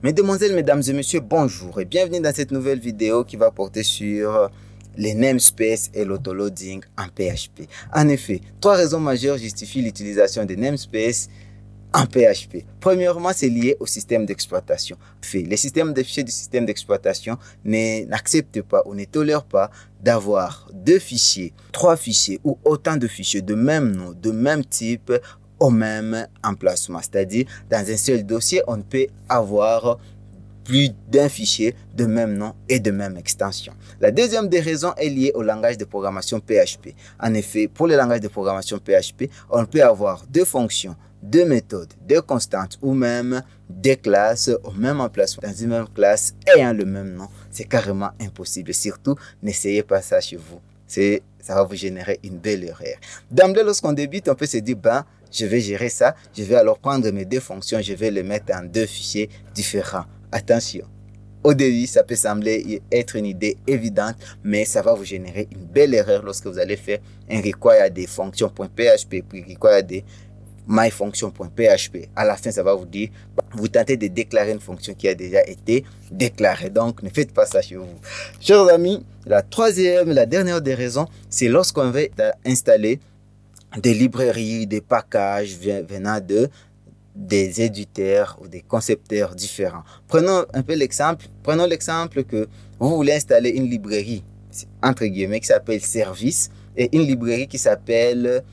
Mesdemoiselles, mesdames et messieurs, bonjour et bienvenue dans cette nouvelle vidéo qui va porter sur les namespaces et l'autoloading en PHP. En effet, trois raisons majeures justifient l'utilisation des namespaces en PHP. Premièrement, c'est lié au système d'exploitation. Les systèmes de fichiers du système d'exploitation n'acceptent pas ou ne tolèrent pas d'avoir deux fichiers, trois fichiers ou autant de fichiers de même nom, de même type, au même emplacement. C'est-à-dire, dans un seul dossier, on ne peut avoir plus d'un fichier de même nom et de même extension. La deuxième des raisons est liée au langage de programmation PHP. En effet, pour le langage de programmation PHP, on peut avoir deux fonctions, deux méthodes, deux constantes ou même des classes au même emplacement dans une même classe ayant le même nom. C'est carrément impossible. Surtout, n'essayez pas ça chez vous. Ça va vous générer une belle erreur. D'emblée, lorsqu'on débute, on peut se dire, je vais gérer ça. Je vais alors prendre mes deux fonctions, je vais les mettre dans deux fichiers différents. Attention, au début, ça peut sembler être une idée évidente, mais ça va vous générer une belle erreur lorsque vous allez faire un require des fonctions.php, puis require des myfunction.php. À la fin, ça va vous dire, vous tentez de déclarer une fonction qui a déjà été déclarée. Donc, ne faites pas ça chez vous. Chers amis, la dernière des raisons, c'est lorsqu'on veut installer des librairies, des packages venant des éditeurs ou des concepteurs différents. Prenons un peu l'exemple. Prenons l'exemple que vous voulez installer une librairie, entre guillemets, qui s'appelle Service et une librairie qui s'appelle,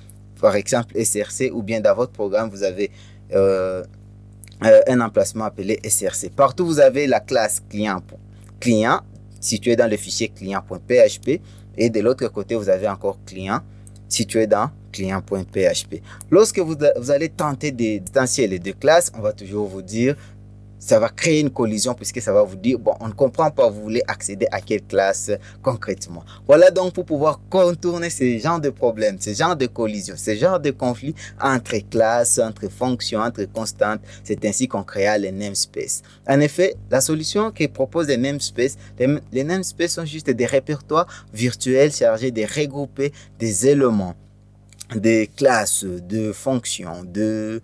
par exemple, SRC, ou bien dans votre programme, vous avez un emplacement appelé SRC. Partout, vous avez la classe client située dans le fichier client.php et de l'autre côté, vous avez encore client situé dans client.php. Lorsque vous allez tenter d'installer les deux classes, on va toujours vous dire, ça va créer une collision puisque ça va vous dire, on ne comprend pas, vous voulez accéder à quelle classe concrètement. Voilà donc pour pouvoir contourner ce genre de problèmes, ce genre de collision, ce genre de conflit entre classes, entre fonctions, entre constantes. C'est ainsi qu'on créa les namespaces. En effet, la solution qui propose les namespaces, les namespaces sont juste des répertoires virtuels chargés de regrouper des éléments, des classes, de fonctions, des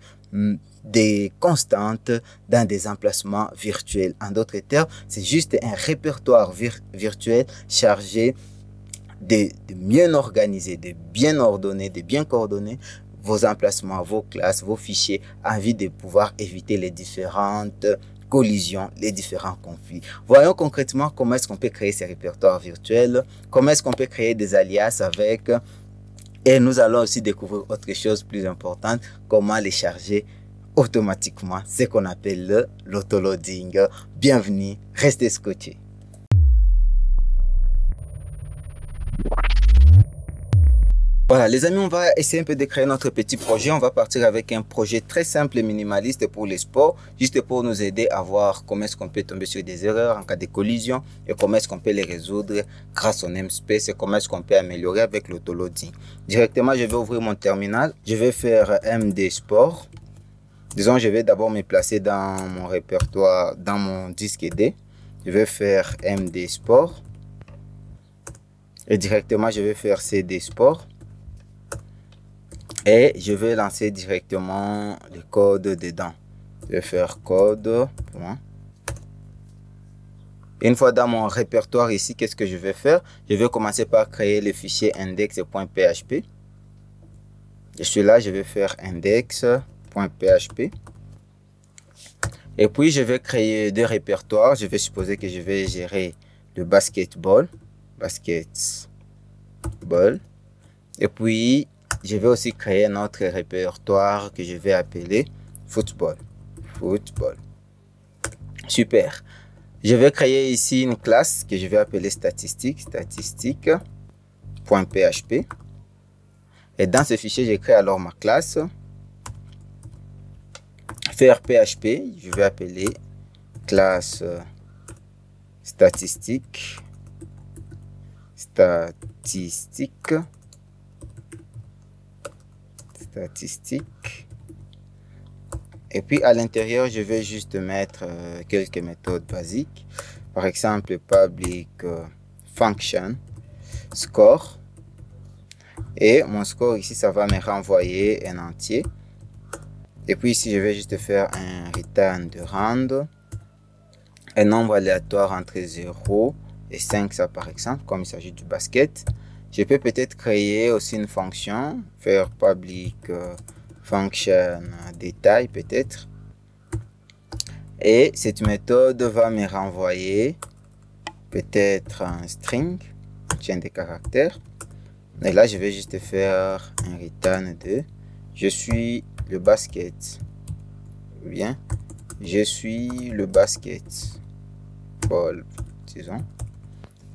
constantes dans des emplacements virtuels. En d'autres termes, c'est juste un répertoire virtuel chargé de bien organiser, de bien ordonner, de bien coordonner vos emplacements, vos classes, vos fichiers, en vue de pouvoir éviter les différentes collisions, les différents conflits. Voyons concrètement comment est-ce qu'on peut créer ces répertoires virtuels, comment est-ce qu'on peut créer des alias avec. Et nous allons aussi découvrir autre chose plus importante, comment les charger automatiquement, ce qu'on appelle l'autoloading. Bienvenue, restez scotchés. Voilà les amis, on va essayer un peu de créer notre petit projet. On va partir avec un projet très simple et minimaliste pour les sports, juste pour nous aider à voir comment est-ce qu'on peut tomber sur des erreurs en cas de collision et comment est-ce qu'on peut les résoudre grâce au namespace et comment est-ce qu'on peut améliorer avec l'autoloading. Directement, je vais ouvrir mon terminal. Je vais faire MD Sport. Disons, je vais d'abord me placer dans mon répertoire, dans mon disque D. Je vais faire MD Sport. Et directement, je vais faire CD Sport. Et je vais lancer directement le code dedans. Je vais faire code. Une fois dans mon répertoire ici, qu'est-ce que je vais faire? Je vais commencer par créer le fichier index.php. Et celui-là, je vais faire index.php. Et puis, je vais créer deux répertoires. Je vais supposer que je vais gérer le basketball. Et puis, je vais aussi créer un autre répertoire que je vais appeler football. Super. Je vais créer ici une classe que je vais appeler statistique.php. Et dans ce fichier, je crée alors ma classe. Faire PHP, je vais appeler classe statistique. Et puis à l'intérieur, je vais juste mettre quelques méthodes basiques. Par exemple, public function score. Et mon score ici, ça va me renvoyer un entier. Et puis ici, je vais juste faire un return de rand. un nombre aléatoire entre 0 et 5, ça par exemple, comme il s'agit du basket. Je peux peut-être créer aussi une fonction, faire public function détail peut-être. Et cette méthode va me renvoyer peut-être un string, chaîne de caractères. Et là, je vais juste faire un return de je suis le basket. Bien, je suis le basketball, disons,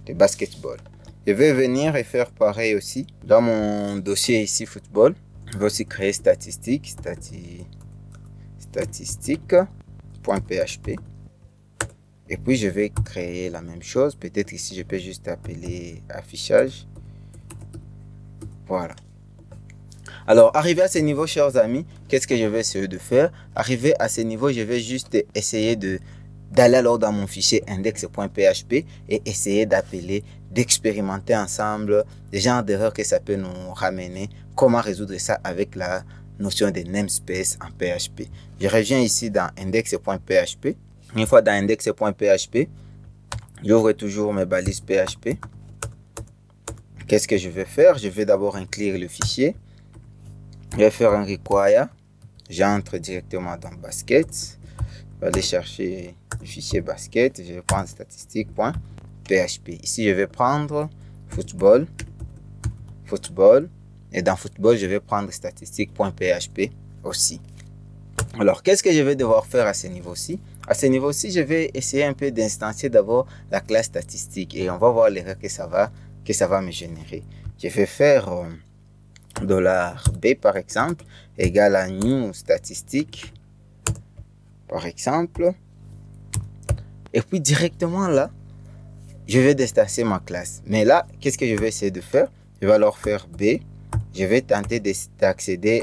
le basketball. Je vais venir et faire pareil aussi. Dans mon dossier ici, football, je vais aussi créer statistique, statistique.php. Et puis, je vais créer la même chose. Peut-être ici, je peux juste appeler affichage. Voilà. Alors, arrivé à ce niveau, chers amis, qu'est-ce que je vais essayer de faire? Arrivé à ce niveau, je vais juste essayer d'aller alors dans mon fichier index.php et essayer d'expérimenter ensemble des genres d'erreurs que ça peut nous ramener. Comment résoudre ça avec la notion de namespace en PHP. Je reviens ici dans index.php. Une fois dans index.php, j'ouvre toujours mes balises PHP. Qu'est-ce que je vais faire? Je vais d'abord inclure le fichier. Je vais faire un require. J'entre directement dans basket. Je vais aller chercher le fichier basket. Je vais prendre statistique.php. Ici, je vais prendre football. Et dans football, je vais prendre statistique.php aussi. Alors, qu'est-ce que je vais devoir faire à ce niveau-ci? À ce niveau-ci, je vais essayer un peu d'instancier d'abord la classe statistique. Et on va voir l'erreur que ça va me générer. Je vais faire $b par exemple égale à new statistique par exemple. Et puis directement là, je vais distancer ma classe. Mais là, qu'est-ce que je vais essayer de faire? Je vais alors faire B. Je vais tenter d'accéder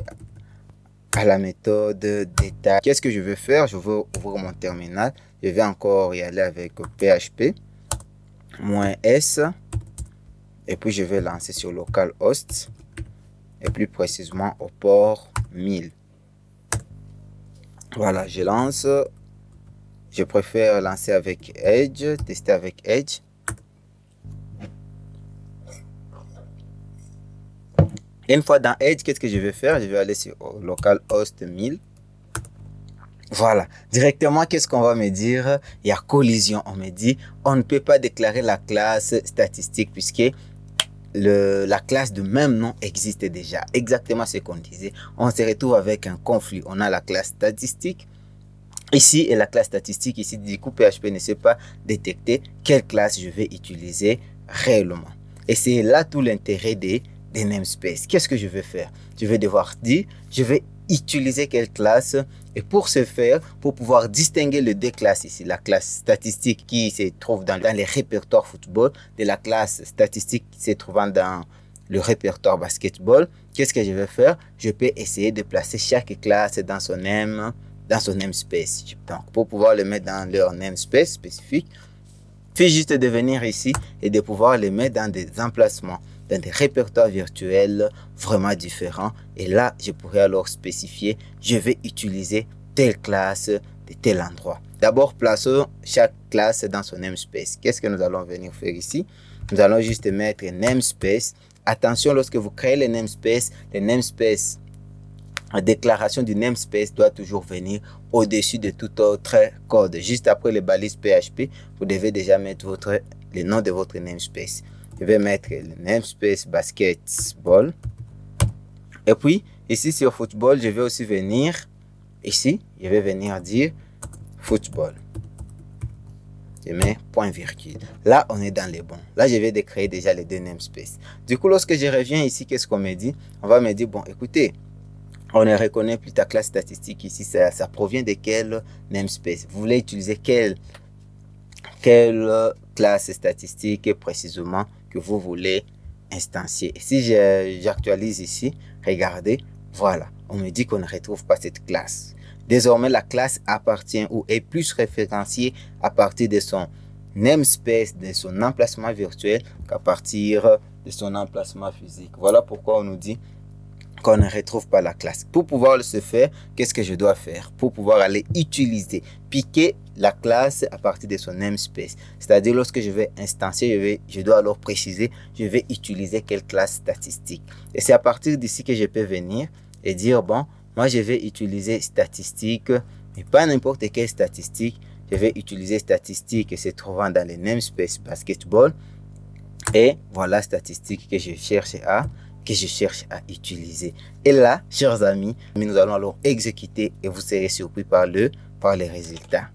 à la méthode détail. Qu'est-ce que je vais faire? Je vais ouvrir mon terminal. Je vais encore y aller avec PHP -s. Et puis je vais lancer sur localhost. Et plus précisément au port 1000. Voilà, je lance. Je préfère lancer avec Edge, tester avec Edge. Une fois dans Edge, qu'est-ce que je vais faire? Je vais aller sur localhost 1000. Voilà, directement, qu'est-ce qu'on va me dire? Il y a collision. On me dit, on ne peut pas déclarer la classe statistique puisque la classe de même nom existe déjà. Exactement ce qu'on disait. On se retrouve avec un conflit. On a la classe statistique ici et la classe statistique ici. Du coup, PHP ne sait pas détecter quelle classe je vais utiliser réellement. Et c'est là tout l'intérêt des namespaces. Qu'est-ce que je vais faire? Je vais devoir dire, je vais utiliser quelle classe. Et pour ce faire, pour pouvoir distinguer les deux classes ici, la classe statistique qui se trouve dans les répertoires football, de la classe statistique qui se trouvant dans le répertoire basketball, qu'est-ce que je vais faire? Je peux essayer de placer chaque classe dans son namespace. Donc, pour pouvoir le mettre dans leur namespace spécifique, il suffit juste de venir ici et de pouvoir les mettre dans des emplacements, dans des répertoires virtuels vraiment différents. Et là, je pourrais alors spécifier, je vais utiliser telle classe de tel endroit. D'abord, plaçons chaque classe dans son namespace. Qu'est-ce que nous allons venir faire ici? Nous allons juste mettre namespace. Attention, lorsque vous créez les namespace, la déclaration du namespace doit toujours venir au-dessus de tout autre code. Juste après les balises PHP, vous devez déjà mettre le nom de votre namespace. Je vais mettre le namespace basketball. Et puis, ici sur football, je vais aussi venir, ici, je vais venir dire football. Je mets point virgule. Là, on est dans les bons. Là, je vais créer déjà les deux namespaces. Du coup, lorsque je reviens ici, qu'est-ce qu'on me dit? On va me dire, bon, écoutez, on ne reconnaît plus ta classe statistique ici. Ça provient de quel namespace? Vous voulez utiliser quelle classe statistique précisément que vous voulez instancier? Si j'actualise ici, regardez, voilà, on me dit qu'on ne retrouve pas cette classe. Désormais, la classe appartient ou est plus référenciée à partir de son namespace, de son emplacement virtuel, qu'à partir de son emplacement physique. Voilà pourquoi on nous dit qu'on ne retrouve pas la classe. Pour pouvoir se faire, qu'est-ce que je dois faire? Pour pouvoir aller utiliser, piquer la classe à partir de son namespace. C'est-à-dire, lorsque je vais instancier, je dois alors préciser, je vais utiliser quelle classe statistique. Et c'est à partir d'ici que je peux venir et dire, bon, moi je vais utiliser statistique, mais pas n'importe quelle statistique. Je vais utiliser statistique se trouvant dans le namespace basketball. Et voilà statistique que je cherche à utiliser. Et là, chers amis, nous allons alors exécuter et vous serez surpris par les résultats.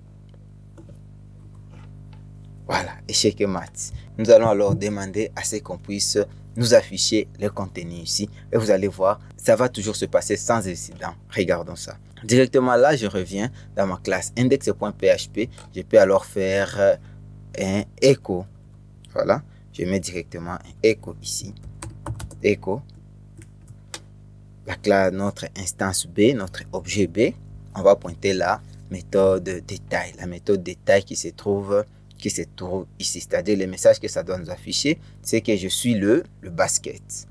Voilà, échec et maths. Nous allons alors demander à ce qu'on puisse nous afficher le contenu ici. Et vous allez voir, ça va toujours se passer sans incident. Regardons ça. Directement là, je reviens dans ma classe index.php. Je peux alors faire un echo. Voilà, je mets directement un echo ici. Echo. La classe, notre instance B, notre objet B. On va pointer la méthode détail. La méthode détail qui se trouve ici, c'est-à-dire le message que ça doit nous afficher, c'est que je suis le basket.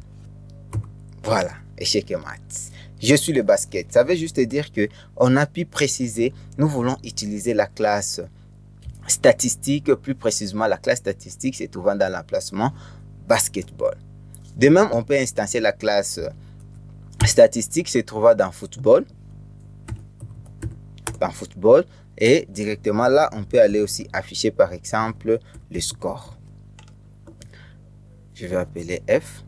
Voilà, échec et maths. Je suis le basket. Ça veut juste dire que on a pu préciser, nous voulons utiliser la classe statistique, plus précisément la classe statistique se trouvant dans l'emplacement basketball. De même, on peut instancier la classe statistique se trouvant dans football. Et directement là, on peut aller aussi afficher par exemple le score. Je vais appeler F,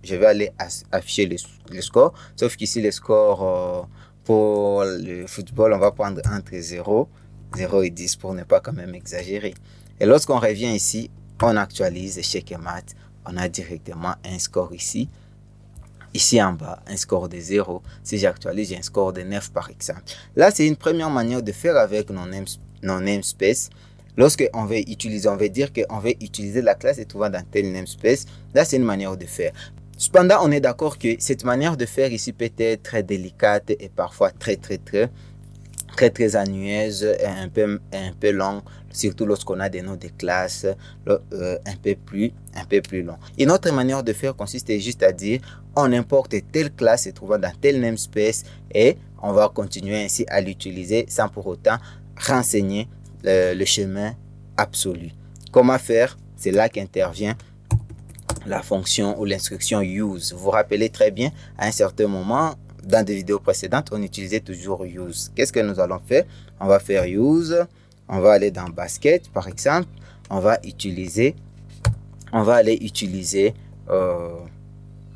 je vais aller afficher le score, sauf qu'ici le score pour le football, on va prendre entre 0 et 10 pour ne pas quand même exagérer. Et lorsqu'on revient ici, on actualise échec et maths, on a directement un score ici. Ici en bas, un score de 0. Si j'actualise, j'ai un score de 9 par exemple. Là, c'est une première manière de faire avec nos namespace. Lorsque on veut utiliser, on veut dire qu'on veut utiliser la classe et trouvant dans tel namespace. Là, c'est une manière de faire. Cependant, on est d'accord que cette manière de faire ici peut être très délicate et parfois très ennuyeuse et un peu long, surtout lorsqu'on a des noms de classe un peu plus long. Une autre manière de faire consiste juste à dire on importe telle classe se trouvant dans tel namespace et on va continuer ainsi à l'utiliser sans pour autant renseigner le chemin absolu. Comment faire? C'est là qu'intervient la fonction ou l'instruction use. Vous vous rappelez très bien, à un certain moment, dans des vidéos précédentes, on utilisait toujours use. Qu'est-ce que nous allons faire? On va faire use. On va aller dans basket, par exemple. On va aller utiliser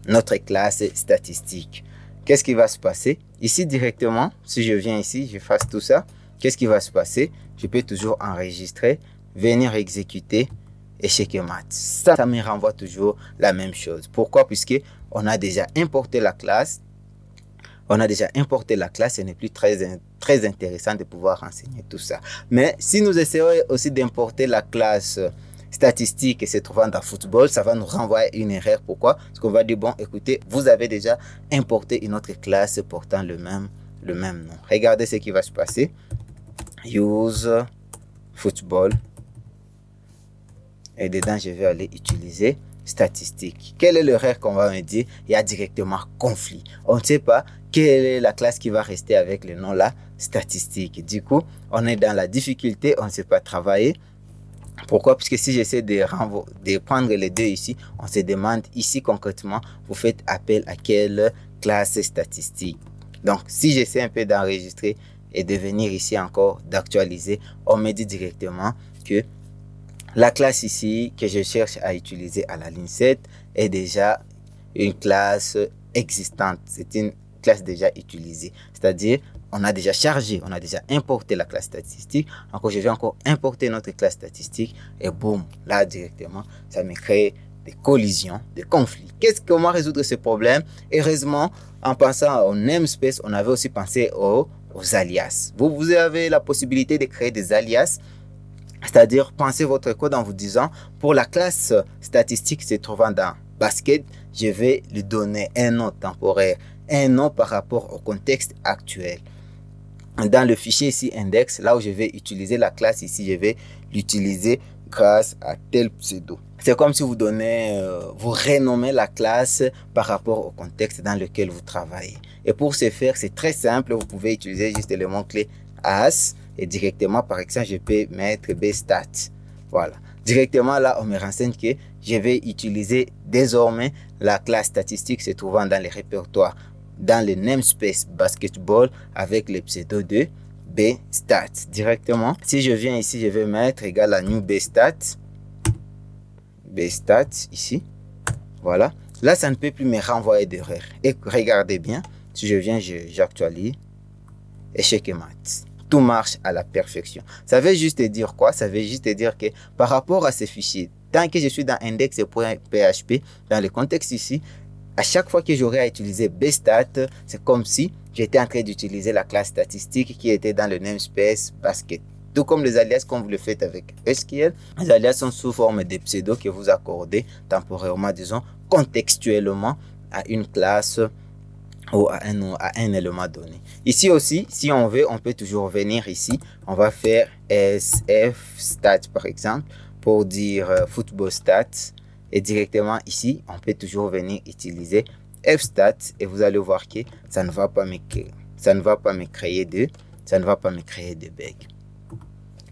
notre classe statistique. Qu'est-ce qui va se passer? Ici, directement, si je viens ici, je fasse tout ça. Qu'est-ce qui va se passer? Je peux toujours enregistrer, venir exécuter échec et maths. Ça me renvoie toujours la même chose. Pourquoi? Puisque on a déjà importé la classe. Ce n'est plus très intéressant de pouvoir renseigner tout ça. Mais si nous essayons aussi d'importer la classe statistique se trouvant dans football, ça va nous renvoyer une erreur. Pourquoi? Parce qu'on va dire, bon, écoutez, vous avez déjà importé une autre classe portant le même nom. Regardez ce qui va se passer. Use football. Et dedans, je vais aller utiliser statistique. Quelle est l'erreur qu'on va me dire? Il y a directement conflit. On ne sait pas quelle est la classe qui va rester avec le nom là, statistique. Du coup, on est dans la difficulté, on ne sait pas travailler. Pourquoi? Puisque si j'essaie de prendre les deux ici, on se demande ici concrètement, vous faites appel à quelle classe statistique. Donc, si j'essaie un peu d'enregistrer et de venir ici encore d'actualiser, on me dit directement que la classe ici que je cherche à utiliser à la ligne 7 est déjà une classe existante. C'est une classe déjà utilisée. C'est-à-dire, on a déjà chargé, on a déjà importé la classe statistique. Encore, je vais encore importer notre classe statistique et boum, là directement, ça me crée des collisions, des conflits. Comment résoudre ce problème? Heureusement, en pensant au namespace, on avait aussi pensé aux alias. Vous avez la possibilité de créer des alias. C'est-à-dire, pensez votre code en vous disant, pour la classe statistique se trouvant dans basket, je vais lui donner un nom temporaire, un nom par rapport au contexte actuel. Dans le fichier ici, index, là où je vais utiliser la classe ici, je vais l'utiliser grâce à tel pseudo. C'est comme si vous donnez, vous renommez la classe par rapport au contexte dans lequel vous travaillez. Et pour ce faire, c'est très simple. Vous pouvez utiliser juste le mot-clé as et directement, par exemple, je peux mettre bstat. Voilà. Directement là, on me renseigne que je vais utiliser désormais la classe statistique se trouvant dans les répertoires, dans le namespace basketball avec le pseudo de bstat. Directement, si je viens ici, je vais mettre égal à new bstat ici. Voilà. Là, ça ne peut plus me renvoyer d'erreur. Et regardez bien, si je viens, j'actualise échec et maths. Tout marche à la perfection. Ça veut juste dire quoi? Ça veut juste dire que par rapport à ces fichiers, tant que je suis dans index.php, dans le contexte ici, à chaque fois que j'aurai à utiliser bstat, c'est comme si j'étais en train d'utiliser la classe statistique qui était dans le namespace basket. Tout comme les alias, comme vous le faites avec SQL, les alias sont sous forme de pseudos que vous accordez temporairement, disons, contextuellement à une classe ou à un élément donné. Ici aussi, si on veut, on peut toujours venir ici. On va faire sfstat par exemple pour dire football stats. Et directement ici, on peut toujours venir utiliser fstat et vous allez voir que ça ne va pas me créer de bugs.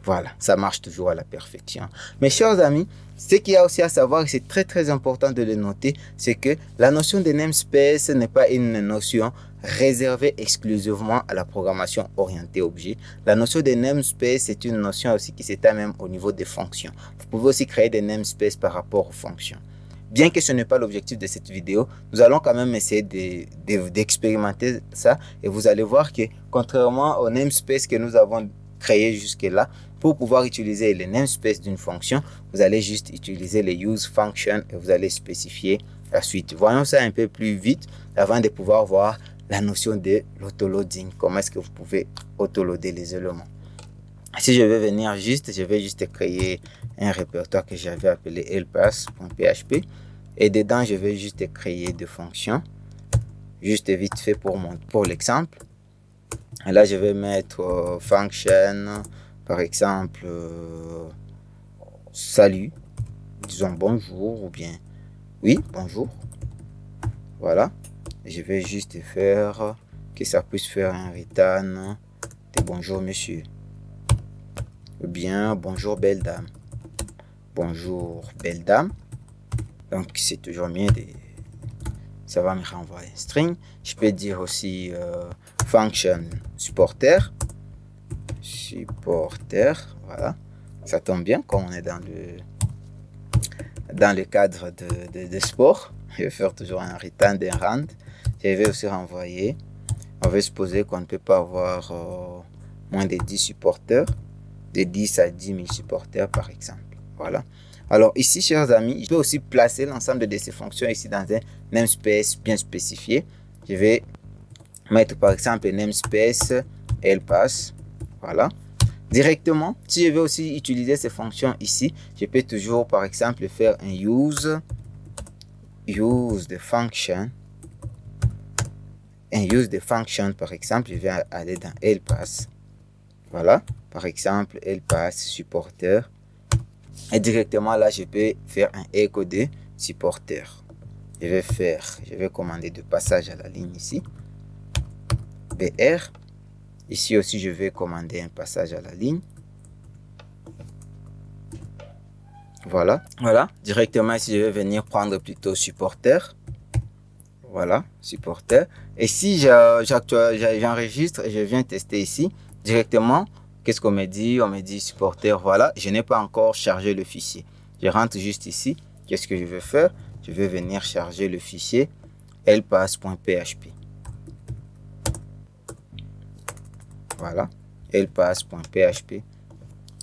Voilà, ça marche toujours à la perfection. Mes chers amis, ce qu'il y a aussi à savoir, et c'est très important de le noter, c'est que la notion de namespace n'est pas une notion réservée exclusivement à la programmation orientée objet. La notion de namespace est une notion aussi qui s'étend même au niveau des fonctions. Vous pouvez aussi créer des namespaces par rapport aux fonctions. Bien que ce n'est pas l'objectif de cette vidéo, nous allons quand même essayer d'expérimenter ça et vous allez voir que contrairement au namespace que nous avons créé jusque-là, pour pouvoir utiliser le namespace d'une fonction, vous allez juste utiliser le use function et vous allez spécifier la suite. Voyons ça un peu plus vite avant de pouvoir voir la notion de l'autoloading. Comment est-ce que vous pouvez autoloader les éléments. Si je vais venir je vais juste créer un répertoire que j'avais appelé helpass.php et dedans, je vais juste créer des fonctions. Juste vite fait pour l'exemple. Là, je vais mettre function. Par exemple, salut, disons bonjour ou bien oui, bonjour. Voilà, je vais juste faire que ça puisse faire un return de bonjour monsieur. Ou bien bonjour belle dame. Bonjour belle dame. Donc c'est toujours mieux de... Ça va me renvoyer un string. Je peux dire aussi function supporter. Voilà, ça tombe bien comme on est dans le cadre de sport. Je vais faire toujours un return d'un rand. Je vais aussi renvoyer. On va supposer qu'on ne peut pas avoir moins de 10 supporters, de 10 à 10 000 supporters par exemple. Voilà. Alors ici, chers amis, je peux aussi placer l'ensemble de ces fonctions ici dans un namespace bien spécifié. Je vais mettre par exemple un namespace helpass. Voilà. Directement, si je veux aussi utiliser ces fonctions ici, je peux toujours par exemple faire un use de function. Un use de function par exemple, je vais aller dans helpass. Voilà, par exemple helpass supporter. Et directement là, je peux faire un echo de supporter. Je vais commander de passage à la ligne ici. BR. Ici aussi, je vais commander un passage à la ligne. Voilà. Voilà. Directement ici, je vais venir prendre plutôt supporter. Voilà, supporter. Et si j'enregistre et je viens tester ici, directement, qu'est-ce qu'on me dit? On me dit supporter. Voilà, je n'ai pas encore chargé le fichier. Je rentre juste ici. Qu'est-ce que je vais faire? Je vais venir charger le fichier helpass.php. Voilà, helpass.php.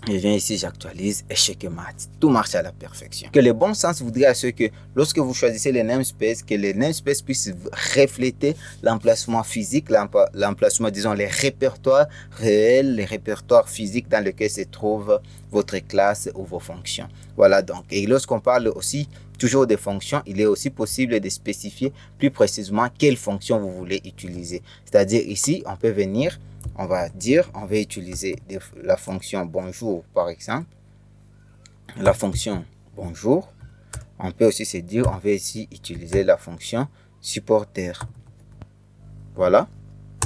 Je viens ici, j'actualise échec et maths. Tout marche à la perfection. Que le bon sens voudrait à ce que lorsque vous choisissez les namespaces, que les namespaces puissent refléter l'emplacement physique, l'emplacement, disons, les répertoires réels, les répertoires physiques dans lesquels se trouve votre classe ou vos fonctions. Voilà donc. Et lorsqu'on parle aussi toujours des fonctions, il est aussi possible de spécifier plus précisément quelles fonctions vous voulez utiliser. C'est-à-dire ici, on peut venir, on va dire, on va utiliser la fonction bonjour par exemple. la fonction bonjour. On peut aussi se dire, on va ici utiliser la fonction supporter. Voilà,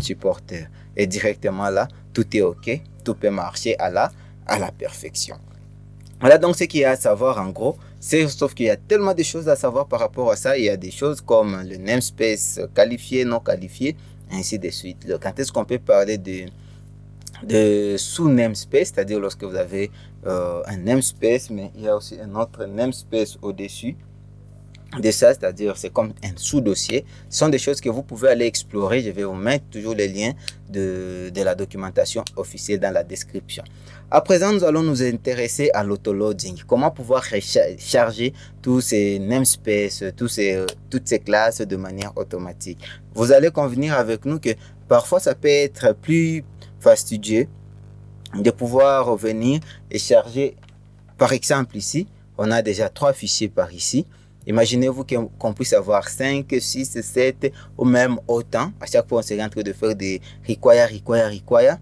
supporter. Et directement là, tout est OK. Tout peut marcher à la perfection. Voilà donc ce qu'il y a à savoir en gros. Sauf qu'il y a tellement de choses à savoir par rapport à ça. Il y a des choses comme le namespace qualifié, non qualifié, ainsi de suite. Quand est-ce qu'on peut parler de sous-namespace, c'est-à-dire lorsque vous avez un namespace, mais il y a aussi un autre namespace au-dessus de ça, c'est-à-dire c'est comme un sous-dossier. Ce sont des choses que vous pouvez aller explorer. Je vais vous mettre toujours les liens de la documentation officielle dans la description. À présent, nous allons nous intéresser à l'autoloading. Comment pouvoir charger tous ces namespaces, toutes ces classes de manière automatique. Vous allez convenir avec nous que parfois ça peut être plus fastidieux de pouvoir revenir et charger. Par exemple ici, on a déjà 3 fichiers par ici. Imaginez-vous qu'on puisse avoir 5, 6, 7 ou même autant. À chaque fois, on serait en train de faire des require.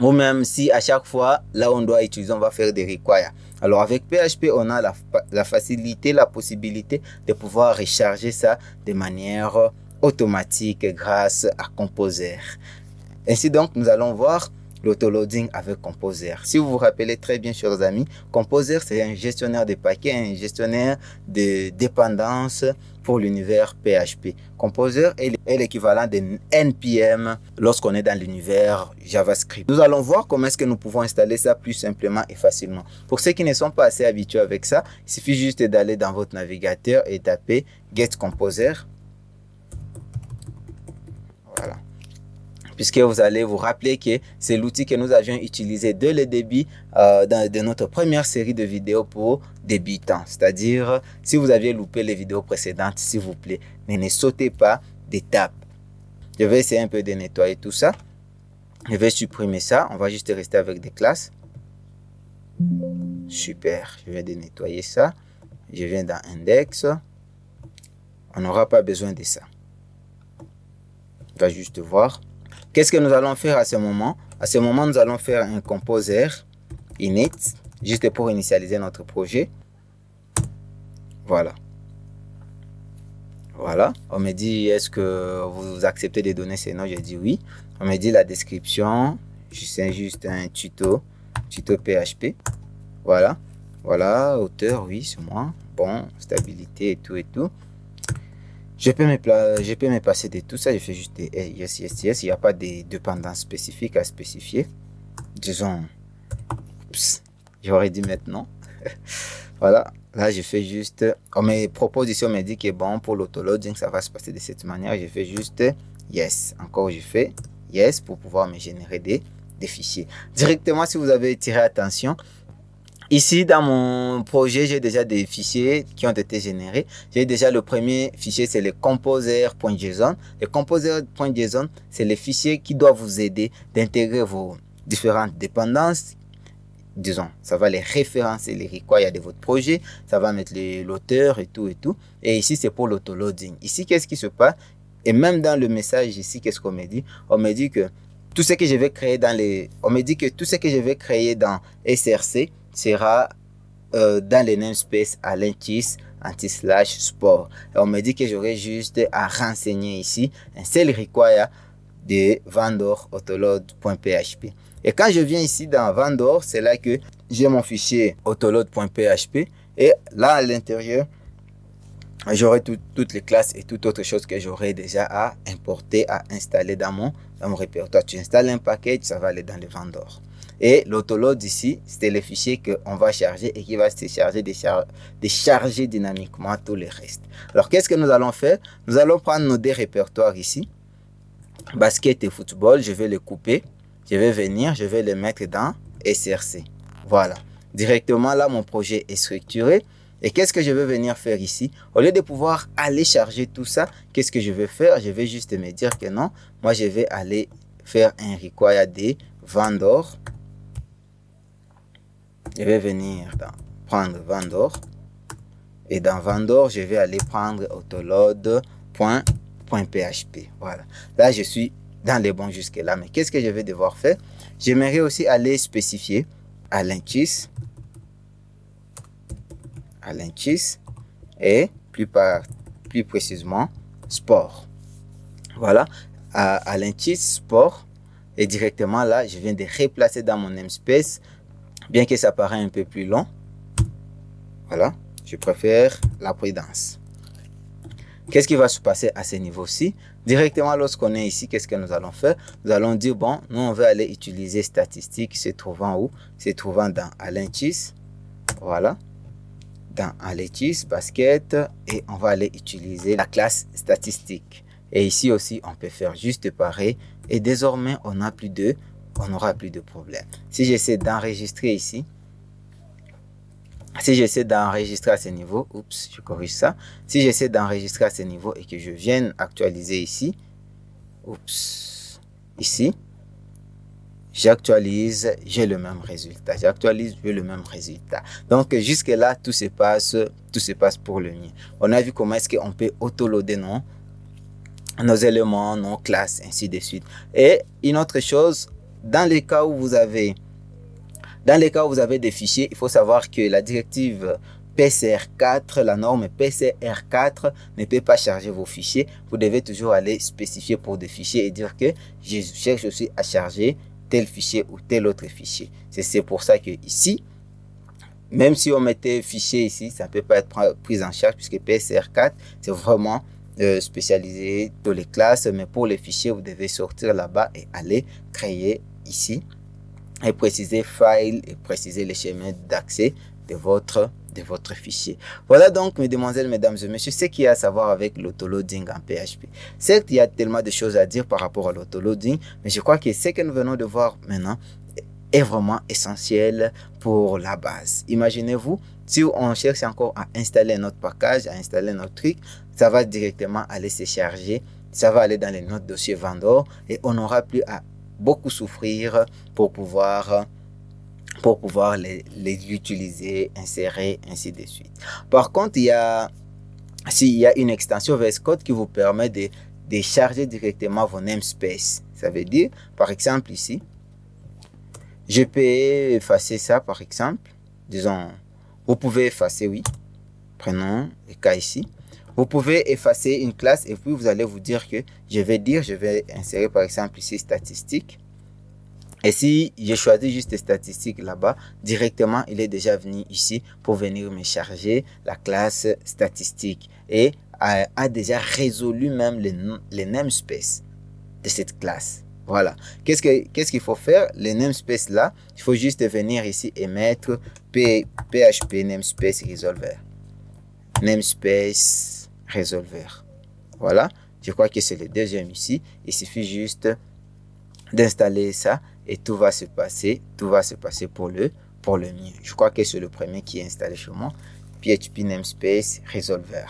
Ou même si à chaque fois, là on doit utiliser, on va faire des require. Alors avec PHP, on a la facilité, la possibilité de pouvoir recharger ça de manière automatique grâce à Composer. Ainsi donc, nous allons voir l'autoloading avec Composer. Si vous vous rappelez très bien, chers amis, Composer, c'est un gestionnaire de paquets, un gestionnaire de dépendances pour l'univers PHP. Composer est l'équivalent de NPM lorsqu'on est dans l'univers JavaScript. Nous allons voir comment est-ce que nous pouvons installer ça plus simplement et facilement. Pour ceux qui ne sont pas assez habitués avec ça, il suffit juste d'aller dans votre navigateur et taper Get Composer. Voilà. Puisque vous allez vous rappeler que c'est l'outil que nous avions utilisé dès le début de notre première série de vidéos pour débutants. C'est-à-dire, si vous aviez loupé les vidéos précédentes, s'il vous plaît, ne sautez pas d'étape. Je vais essayer un peu de nettoyer tout ça. Je vais supprimer ça. On va juste rester avec des classes. Super. Je viens de nettoyer ça. Je viens dans Index. On n'aura pas besoin de ça. On va juste voir. Qu'est-ce que nous allons faire à ce moment? À ce moment, nous allons faire un composer init, juste pour initialiser notre projet. Voilà. Voilà. On me dit, est-ce que vous acceptez de donner ces noms? Je dis oui. On me dit la description. C'est juste un tuto PHP. Voilà. Voilà. Auteur, oui, c'est moi. Bon, stabilité et tout et tout. Je peux me passer de tout ça. Je fais juste des yes. Il n'y a pas de dépendance spécifique à spécifier. Disons, j'aurais dit maintenant. Voilà. Là, je fais juste. On me propose ici, on me dit que bon, pour l'autoloading, ça va se passer de cette manière. Je fais juste yes. Encore, je fais yes pour pouvoir me générer des fichiers. Directement, si vous avez tiré attention. Ici, dans mon projet, j'ai déjà des fichiers qui ont été générés. J'ai déjà le premier fichier, c'est le composer.json. Le composer.json, c'est les fichiers qui doivent vous aider d'intégrer vos différentes dépendances. Disons, ça va les référencer, les require de votre projet. Ça va mettre l'auteur et tout et tout. Et ici, c'est pour l'autoloading. Ici, qu'est-ce qui se passe? Et même dans le message ici, qu'est-ce qu'on me dit? On me dit que tout ce que je vais créer dans SRC sera dans les namespace à l'intis anti/sport. On me dit que j'aurai juste à renseigner ici un seul require de vendor autoload.php. Et quand je viens ici dans vendor, c'est là que j'ai mon fichier autoload.php et là à l'intérieur, j'aurai toutes les classes et toute autre chose que j'aurai déjà à importer, à installer dans mon répertoire. Tu installes un package, ça va aller dans le vendor. Et l'autoload ici, c'était le fichier qu'on va charger et qui va se charger de charger dynamiquement tout le reste. Alors, qu'est-ce que nous allons faire? Nous allons prendre nos deux répertoires ici. Basket et football, je vais les couper. Je vais venir, je vais les mettre dans SRC. Voilà. Directement là, mon projet est structuré. Et qu'est-ce que je vais venir faire ici? Au lieu de pouvoir aller charger tout ça, qu'est-ce que je vais faire? Je vais juste me dire que non. Moi, je vais aller faire un require des vendor. Je vais venir prendre vendor. Et dans vendor, je vais aller prendre autoload.php. Voilà. Là, je suis dans les bons jusque-là. Mais qu'est-ce que je vais devoir faire? J'aimerais aussi aller spécifier à l'intis Alentis et plus précisément sport. Voilà, Alentis sport, et directement là, je viens de replacer dans mon namespace, bien que ça paraît un peu plus long. Voilà, je préfère la prudence. Qu'est-ce qui va se passer à ce niveau-ci? Directement, lorsqu'on est ici, qu'est-ce que nous allons faire? Nous allons dire, bon, nous, on veut aller utiliser statistique, se trouvant où? Se trouvant dans Alentis. Voilà. Dans Alentis, basket. Et on va aller utiliser la classe statistique. Et ici aussi, on peut faire juste pareil. Et désormais, on n'aura plus de problème. Si j'essaie d'enregistrer ici, si j'essaie d'enregistrer à ce niveau, oups, je corrige ça. Si j'essaie d'enregistrer à ce niveau et que je vienne actualiser ici, oups, ici, j'actualise, j'ai le même résultat. J'actualise, j'ai le même résultat. Donc, jusque là, tout se passe pour le mieux. On a vu comment est-ce qu'on peut autoloader nos éléments, nos classes, ainsi de suite. Et une autre chose, dans les cas où vous avez des fichiers, il faut savoir que la directive PCR4, la norme PCR4 ne peut pas charger vos fichiers. Vous devez toujours aller spécifier pour des fichiers et dire que je cherche aussi à charger tel fichier ou tel autre fichier. C'est pour ça que ici, même si on mettait fichier ici, ça ne peut pas être pris en charge puisque PCR4, c'est vraiment spécialisé dans les classes. Mais pour les fichiers, vous devez sortir là-bas et aller créer ici et préciser file et préciser les schémas d'accès de votre fichier. Voilà donc, mesdemoiselles, mesdames et messieurs, ce qu'il y a à savoir avec l'autoloading en PHP. Certes, il y a tellement de choses à dire par rapport à l'autoloading, mais je crois que ce que nous venons de voir maintenant est vraiment essentiel pour la base. Imaginez-vous, si on cherche encore à installer notre package, à installer notre truc, ça va directement aller se charger, ça va aller dans les notes dossier vendor et on n'aura plus à beaucoup souffrir pour pouvoir les utiliser, insérer, ainsi de suite. Par contre, il y a une extension VS Code qui vous permet de charger directement vos namespaces. Ça veut dire, par exemple ici, je peux effacer ça, par exemple. Disons, vous pouvez effacer, oui. Prenons le cas ici. Vous pouvez effacer une classe et puis vous allez vous dire que je vais insérer par exemple ici statistique. Et si je choisis juste statistique là-bas, directement il est déjà venu ici pour venir me charger la classe statistique et a déjà résolu même les namespaces de cette classe. Voilà. Qu'est-ce qu'il faut faire? Les namespaces là, il faut juste venir ici et mettre PHP namespace resolver. Namespace resolver. Voilà. Je crois que c'est le deuxième ici. Il suffit juste d'installer ça et tout va se passer pour le mieux. Je crois que c'est le premier qui est installé chez moi. PHP namespace resolver.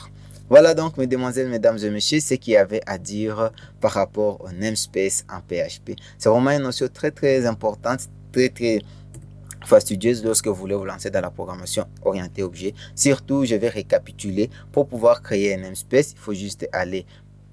Voilà donc, mesdemoiselles, mesdames et messieurs, ce qu'il y avait à dire par rapport au namespace en PHP. C'est vraiment une notion très très importante, très fastidieuse lorsque vous voulez vous lancer dans la programmation orientée objet. Surtout, je vais récapituler. Pour pouvoir créer un namespace, il faut juste aller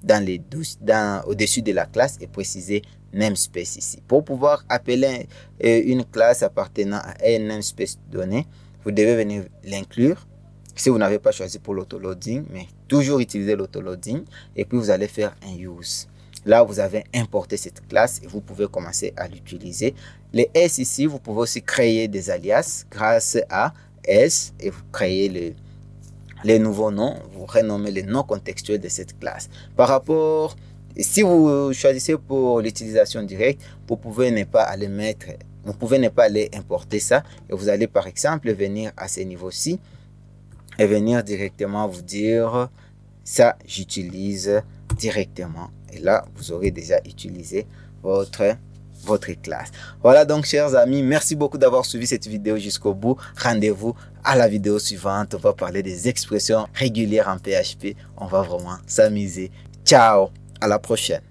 au-dessus de la classe et préciser namespace ici. Pour pouvoir appeler une classe appartenant à un namespace donné, vous devez venir l'inclure. Si vous n'avez pas choisi pour l'autoloading, mais toujours utiliser l'autoloading et puis vous allez faire un use. Là, vous avez importé cette classe et vous pouvez commencer à l'utiliser. Les S ici, vous pouvez aussi créer des alias grâce à S et vous créez les nouveaux noms, vous renommez les noms contextuels de cette classe. Par rapport, si vous choisissez pour l'utilisation directe, vous pouvez ne pas aller mettre, vous pouvez ne pas aller importer ça et vous allez par exemple venir à ce niveau-ci et venir directement vous dire ça j'utilise directement et là vous aurez déjà utilisé votre classe. Voilà donc, chers amis, merci beaucoup d'avoir suivi cette vidéo jusqu'au bout. Rendez-vous à la vidéo suivante. On va parler des expressions régulières en PHP. On va vraiment s'amuser. Ciao, à la prochaine.